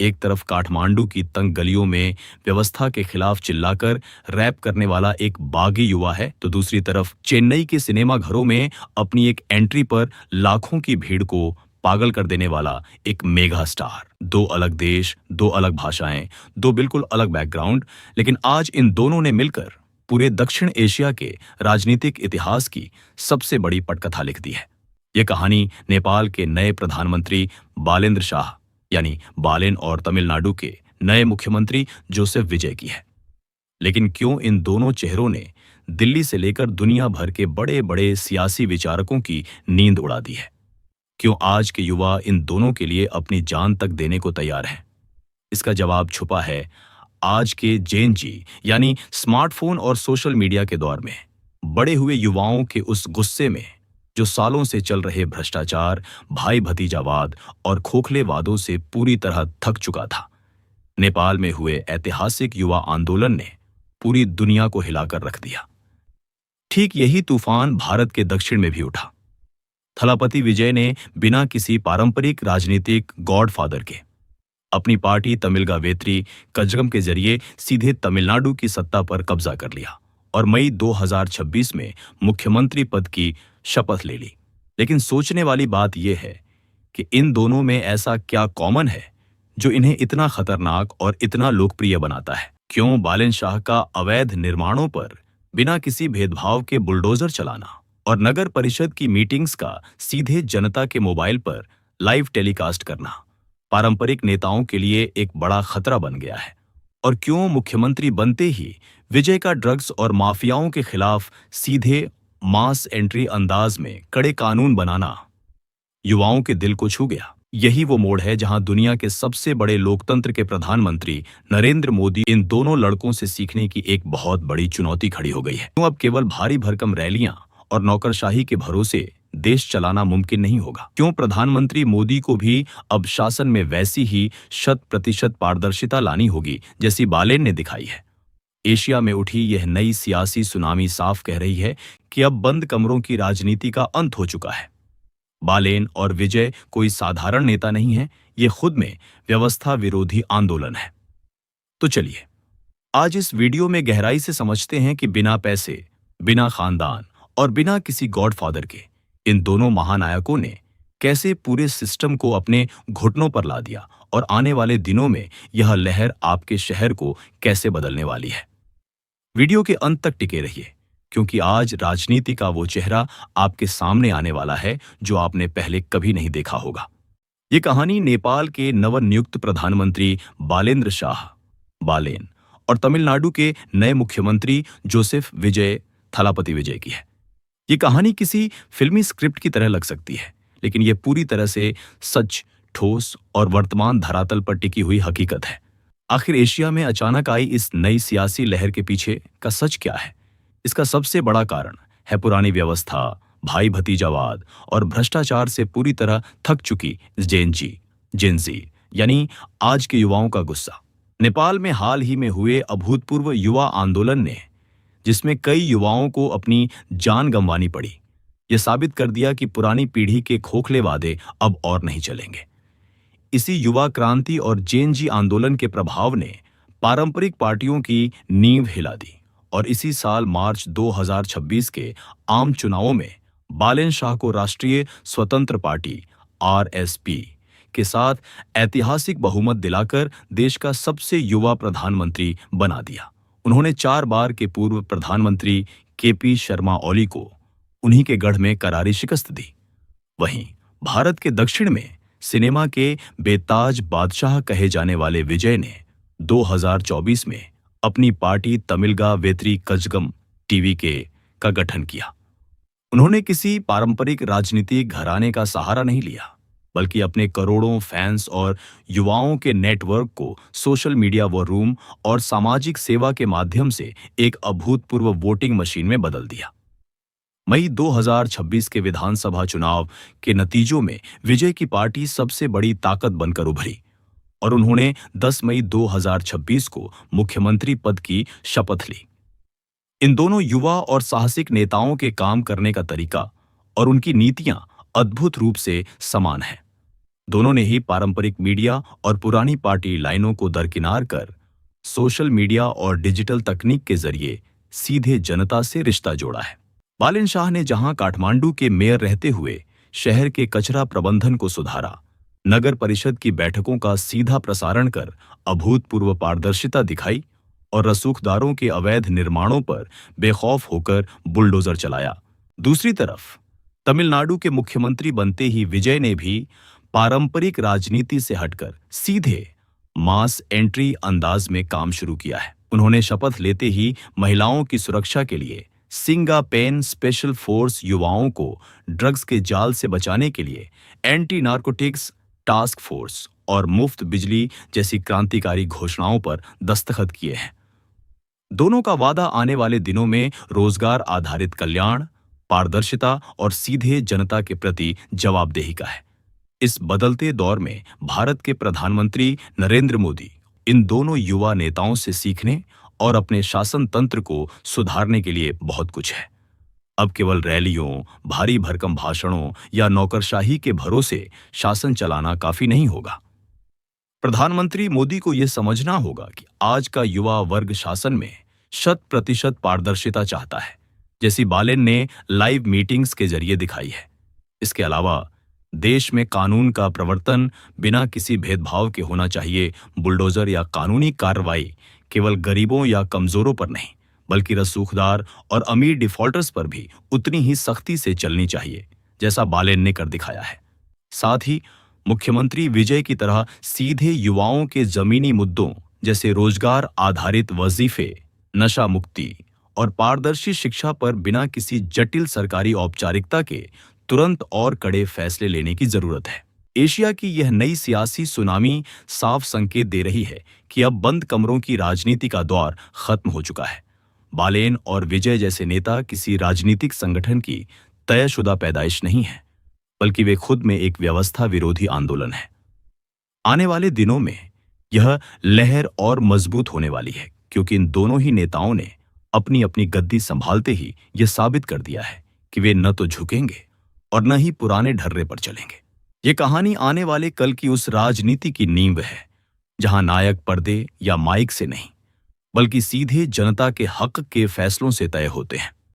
एक तरफ काठमांडू की तंग गलियों में व्यवस्था के खिलाफ चिल्लाकर रैप करने वाला एक बागी युवा है, तो दूसरी तरफ चेन्नई के सिनेमा घरों में अपनी एक एंट्री पर लाखों की भीड़ को पागल कर देने वाला एक मेगा स्टार। दो अलग देश, दो अलग भाषाएं, दो बिल्कुल अलग बैकग्राउंड, लेकिन आज इन दोनों ने मिलकर पूरे दक्षिण एशिया के राजनीतिक इतिहास की सबसे बड़ी पटकथा लिख दी है। यह कहानी नेपाल के नए प्रधानमंत्री बालेंद्र शाह यानी बालेन और तमिलनाडु के नए मुख्यमंत्री जोसेफ विजय की है। लेकिन क्यों इन दोनों चेहरों ने दिल्ली से लेकर दुनिया भर के बड़े बड़े सियासी विचारकों की नींद उड़ा दी है? क्यों आज के युवा इन दोनों के लिए अपनी जान तक देने को तैयार हैं? इसका जवाब छुपा है आज के जेन जी यानी स्मार्टफोन और सोशल मीडिया के दौर में बड़े हुए युवाओं के उस गुस्से में जो सालों से चल रहे भ्रष्टाचार, भाई भतीजावाद और खोखले वादों से पूरी तरह थक चुका था। नेपाल में हुए ऐतिहासिक युवा आंदोलन ने पूरी दुनिया को हिलाकर रख दिया। ठीक यही तूफान भारत के दक्षिण में भी उठा। थलापति विजय ने बिना किसी पारंपरिक राजनीतिक गॉडफादर के अपनी पार्टी तमिलगा वेत्री कजगम के जरिए सीधे तमिलनाडु की सत्ता पर कब्जा कर लिया और मई 2026 में मुख्यमंत्री पद की शपथ ले ली। लेकिन सोचने वाली बात यह है कि इन दोनों में ऐसा क्या कॉमन है जो इन्हें इतना खतरनाक और इतना लोकप्रिय बनाता है? क्यों बालेन शाह का अवैध निर्माणों पर बिना किसी भेदभाव के बुलडोजर चलाना और नगर परिषद की मीटिंग्स का सीधे जनता के मोबाइल पर लाइव टेलीकास्ट करना पारंपरिक नेताओं के लिए एक बड़ा खतरा बन गया है? और क्यों मुख्यमंत्री बनते ही विजय का ड्रग्स और माफियाओं के खिलाफ सीधे मास एंट्री अंदाज में कड़े कानून बनाना युवाओं के दिल को छू गया? यही वो मोड़ है जहां दुनिया के सबसे बड़े लोकतंत्र के प्रधानमंत्री नरेंद्र मोदी इन दोनों लड़कों से सीखने की एक बहुत बड़ी चुनौती खड़ी हो गई है। क्यों अब केवल भारी भरकम रैलियां और नौकरशाही के भरोसे देश चलाना मुमकिन नहीं होगा? क्यों प्रधानमंत्री मोदी को भी अब शासन में वैसी ही 100% पारदर्शिता लानी होगी जैसी बालेन ने दिखाई है? एशिया में उठी यह नई सियासी सुनामी साफ कह रही है कि अब बंद कमरों की राजनीति का अंत हो चुका है। बालेन और विजय कोई साधारण नेता नहीं है, ये खुद में व्यवस्था विरोधी आंदोलन है। तो चलिए आज इस वीडियो में गहराई से समझते हैं कि बिना पैसे, बिना खानदान और बिना किसी गॉडफादर के इन दोनों महानायकों ने कैसे पूरे सिस्टम को अपने घुटनों पर ला दिया और आने वाले दिनों में यह लहर आपके शहर को कैसे बदलने वाली है। वीडियो के अंत तक टिके रहिए, क्योंकि आज राजनीति का वो चेहरा आपके सामने आने वाला है जो आपने पहले कभी नहीं देखा होगा। ये कहानी नेपाल के नवनियुक्त प्रधानमंत्री बालेंद्र शाह बालेन और तमिलनाडु के नए मुख्यमंत्री जोसेफ विजय थलापति विजय की है। ये कहानी किसी फिल्मी स्क्रिप्ट की तरह लग सकती है, लेकिन यह पूरी तरह से सच, ठोस और वर्तमान धरातल पर टिकी हुई हकीकत है। आखिर एशिया में अचानक आई इस नई सियासी लहर के पीछे का सच क्या है? इसका सबसे बड़ा कारण है पुरानी व्यवस्था, भाई भतीजावाद और भ्रष्टाचार से पूरी तरह थक चुकी जेन-जी यानी आज के युवाओं का गुस्सा। नेपाल में हाल ही में हुए अभूतपूर्व युवा आंदोलन ने, जिसमें कई युवाओं को अपनी जान गंवानी पड़ी, यह साबित कर दिया कि पुरानी पीढ़ी के खोखले वादे अब और नहीं चलेंगे। इसी युवा क्रांति और जेन-जी आंदोलन के प्रभाव ने पारंपरिक पार्टियों की नींव हिला दी और इसी साल मार्च 2026 के आम चुनावों में बालेन शाह को राष्ट्रीय स्वतंत्र पार्टी आरएसपी के साथ ऐतिहासिक बहुमत दिलाकर देश का सबसे युवा प्रधानमंत्री बना दिया। उन्होंने 4 बार के पूर्व प्रधानमंत्री केपी शर्मा ओली को उन्हीं के गढ़ में करारी शिकस्त दी। वहीं भारत के दक्षिण में सिनेमा के बेताज बादशाह कहे जाने वाले विजय ने 2024 में अपनी पार्टी तमिलगा वेत्री कजगम टीवी का गठन किया। उन्होंने किसी पारंपरिक राजनीतिक घराने का सहारा नहीं लिया, बल्कि अपने करोड़ों फैंस और युवाओं के नेटवर्क को सोशल मीडिया वॉर और सामाजिक सेवा के माध्यम से एक अभूतपूर्व वोटिंग मशीन में बदल दिया। मई 2026 के विधानसभा चुनाव के नतीजों में विजय की पार्टी सबसे बड़ी ताकत बनकर उभरी और उन्होंने 10 मई 2026 को मुख्यमंत्री पद की शपथ ली। इन दोनों युवा और साहसिक नेताओं के काम करने का तरीका और उनकी नीतियां अद्भुत रूप से समान हैं। दोनों ने ही पारंपरिक मीडिया और पुरानी पार्टी लाइनों को दरकिनार कर सोशल मीडिया और डिजिटल तकनीक के जरिए सीधे जनता से रिश्ता जोड़ा है। बालेन शाह ने जहां काठमांडू के मेयर रहते हुए शहर के कचरा प्रबंधन को सुधारा, नगर परिषद की बैठकों का सीधा प्रसारण कर अभूतपूर्व पारदर्शिता दिखाई और रसूखदारों के अवैध निर्माणों पर बेखौफ होकर बुलडोजर चलाया। दूसरी तरफ तमिलनाडु के मुख्यमंत्री बनते ही विजय ने भी पारंपरिक राजनीति से हटकर सीधे मास एंट्री अंदाज में काम शुरू किया है। उन्होंने शपथ लेते ही महिलाओं की सुरक्षा के लिए सिंगापेन स्पेशल फोर्स, युवाओं को ड्रग्स के जाल से बचाने के लिए एंटी नार्कोटिक्स टास्क फोर्स और मुफ्त बिजली जैसी क्रांतिकारी घोषणाओं पर दस्तखत किए हैं। दोनों का वादा आने वाले दिनों में रोजगार आधारित कल्याण, पारदर्शिता और सीधे जनता के प्रति जवाबदेही का है। इस बदलते दौर में भारत के प्रधानमंत्री नरेंद्र मोदी इन दोनों युवा नेताओं से सीखने और अपने शासन तंत्र को सुधारने के लिए बहुत कुछ है। अब केवल रैलियों, भारी भरकम भाषणों या नौकरशाही के भरोसे शासन चलाना काफी नहीं होगा। प्रधानमंत्री मोदी को यह समझना होगा कि आज का युवा वर्ग शासन में 100% पारदर्शिता चाहता है, जैसी बालेन ने लाइव मीटिंग्स के जरिए दिखाई है। इसके अलावा देश में कानून का प्रवर्तन बिना किसी भेदभाव के होना चाहिए। बुलडोजर या कानूनी कार्रवाई केवल गरीबों या कमजोरों पर नहीं, बल्कि रसूखदार और अमीर डिफॉल्टर्स पर भी उतनी ही सख्ती से चलनी चाहिए, जैसा बालेन ने कर दिखाया है। साथ ही मुख्यमंत्री विजय की तरह सीधे युवाओं के जमीनी मुद्दों जैसे रोजगार आधारित वजीफे, नशा मुक्ति और पारदर्शी शिक्षा पर बिना किसी जटिल सरकारी औपचारिकता के तुरंत और कड़े फैसले लेने की जरूरत है। एशिया की यह नई सियासी सुनामी साफ संकेत दे रही है कि अब बंद कमरों की राजनीति का दौर खत्म हो चुका है। बालेन और विजय जैसे नेता किसी राजनीतिक संगठन की तयशुदा पैदाइश नहीं है, बल्कि वे खुद में एक व्यवस्था विरोधी आंदोलन है। आने वाले दिनों में यह लहर और मजबूत होने वाली है, क्योंकि इन दोनों ही नेताओं ने अपनी अपनी गद्दी संभालते ही यह साबित कर दिया है कि वे न तो झुकेंगे और न ही पुराने ढर्रे पर चलेंगे। ये कहानी आने वाले कल की उस राजनीति की नींव है, जहां नायक पर्दे या माइक से नहीं, बल्कि सीधे जनता के हक के फैसलों से तय होते हैं।